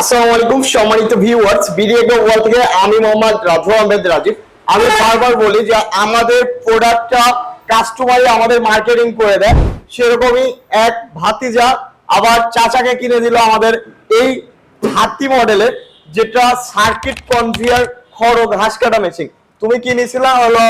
আসসালামু আলাইকুম সম্মানিত ভিউয়ার্স, ভিডিওকে ওয়ার্ল্ড থেকে আমি মোহাম্মদ রাজু আহমেদ রাজীব। আমি বারবার বলি যে আমাদের প্রোডাক্টটা কাস্টমারই আমাদের মার্কেটিং করে দেয়। সেরকমই এক ভাতিজা আবার চাচাকে কিনে দিল আমাদের এই হাতি মডেলের, যেটা সার্কিট কনভেয়ার খড় ঘাস কাটা মেশিন। তুমি কিনেছিলা হলো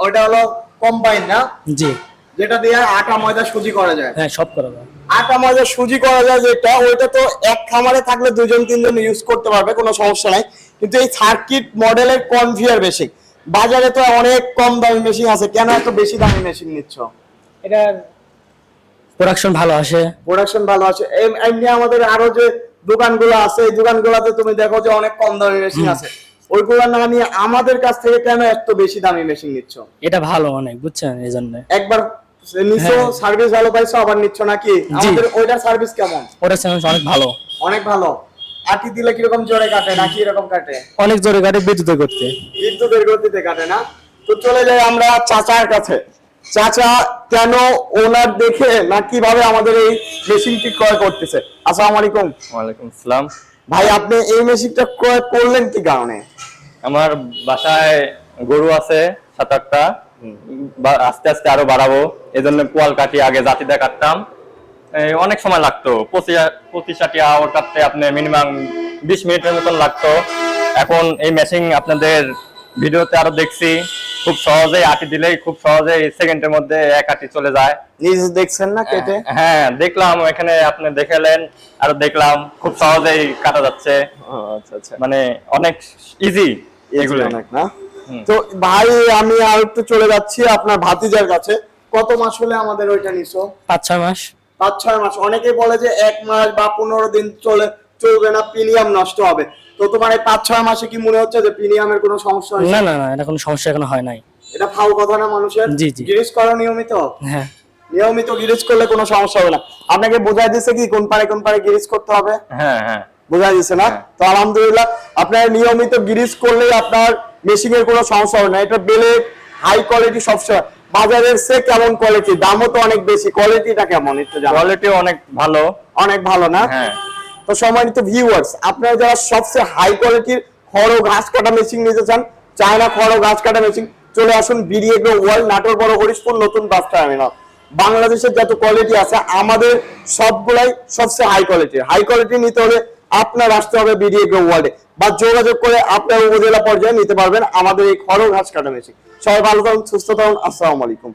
ওটা হলো কম্বাইন না? জি, যেটা দিয়ে আটা ময়দা সুজি করা যায়। হ্যাঁ সব করা যায়। আটা ময়দা সুজি করা যায়, যেটা ওইটা তো এক খামারে থাকলে দুজন তিনজন ইউজ করতে পারবে, কোনো সমস্যা নাই। কিন্তু এই সার্কিট মডেলের কনভেয়ার মেশিন বাজারে তো অনেক কম দামি মেশিন আছে, কেন এত বেশি দামি মেশিন নিচ্ছ? এটার প্রোডাকশন ভালো আসে। প্রোডাকশন ভালো আছে। এমনি আমাদের আরো যে দোকানগুলো আছে, এই দোকানগুলোতে তুমি দেখো যে অনেক কম দামি মেশিন আছে, ওইগুলো না নিয়ে আমাদের কাছ থেকে কেন এত বেশি দামি মেশিন নিচ্ছ? এটা ভালো অনেক, বুঝছেন, এই জন্য একবার নিছো, সার্ভিস ভালো পাইছো, আবার নিচ্ছ নাকি? আমাদের ওইটার সার্ভিস কেমন? ওটার সার্ভিস অনেক ভালো। অনেক ভালো। আটি দিলে কিরকম জোরে কাটে নাকি এরকম কাটে? অনেক জোরে কাটে, বিদ্যুতের করতে। বিদ্যুতের গতিতে কাটে না? তো চলে যাই আমরা চাচার কাছে। চাচা কেন ওনার দেখে না কিভাবে আমাদের এই মেশিনটি ক্রয় করতেছে? আসসালামু আলাইকুম। ওয়ালাইকুম আসসালাম। ভাই, আপনি এই মেশিনটা ক্রয় করলেন কি কারণে? আমার বাসায় গরু আছে 7-8টা, আস্তে আস্তে আরো বাড়াবো, এজন্য পোয়াল কাটি, আগে জাতিদা কাটতাম, অনেক সময় লাগতো, 25-30 আওয়ার কাটতে আপনি মিনিমাম 20 মিনিটের মতন লাগতো। এখন এই মেশিন আপনাদের ভিডিওতে আরো দেখছি, খুব সহজেই আটি দিলেই খুব সহজেই সেকেন্ডের মধ্যে এক আটি চলে যায়। নিজে দেখছেন না কেটে? হ্যাঁ দেখলাম, এখানে আপনি দেখালেন, আরো দেখলাম খুব সহজেই কাটা যাচ্ছে। আচ্ছা আচ্ছা, মানে অনেক ইজি এগুলো। অনেক না? তো ভাই আমি আর একটু চলে যাচ্ছি আপনার ভাতিজার কাছে। কত মাস হলে আমাদের ওইটা নিছো? 5-6 মাস। 5-6 মাস। অনেকেই বলে যে 1 মাস বা 15 দিন চলবে না, প্রিমিয়াম নষ্ট হবে। তো তোমার এই 5-6 মাসে কি মনে হচ্ছে যে প্রিমিয়ামের কোনো সমস্যা হয়েছে? না না না, এটা কোনো সমস্যা এখনো হয় নাই। এটা ফাউল কথা না মানুষের? জি জি। গিরিজ করো নিয়মিত? হ্যাঁ, নিয়মিত গিরিজ করলে কোনো সমস্যা হবে না। আপনাকে বোঝাই দিছে কি কোন পারে গিরিজ করতে হবে? হ্যাঁ হ্যাঁ বোঝাই দিছে না? তো আলহামদুলিল্লাহ, আপনার নিয়মিত গিরিজ করলে আপনার মেশিনের কোনো সমস্যা হবে না। এটা বেলেট হাই কোয়ালিটি, সবসময় বাজারের সে কেমন কোয়ালিটি, দামও তো অনেক বেশি, কোয়ালিটিটা কেমন একটু জানান। কোয়ালিটি অনেক ভালো। অনেক ভালো না? হ্যাঁ। তো সম্মানিত ভিউয়ার্স, আপনারা যারা সবচেয়ে হাই কোয়ালিটির খড় ও ঘাস কাটা মেশিন নিতে চান, চায়না খড় ও ঘাস কাটা মেশিন, চলে আসুন বিডিএগ্রো ওয়ার্ল্ড, নাটোর বড় হরিশপুর নতুন বাস টার্মিনাল। বাংলাদেশের যত কোয়ালিটি আছে আমাদের সবগুলাই সবচেয়ে হাই কোয়ালিটি। হাই কোয়ালিটি নিতে হলে আপনার আসতে হবে বিডিএগ্রো ওয়ার্ল্ডে, বা যোগাযোগ করে আপনার উপজেলা পর্যায়ে নিতে পারবেন আমাদের এই খড় ও ঘাস কাটা মেশিন। সবাই ভালো থাকুন, সুস্থ থাকুন। আসসালামু আলাইকুম।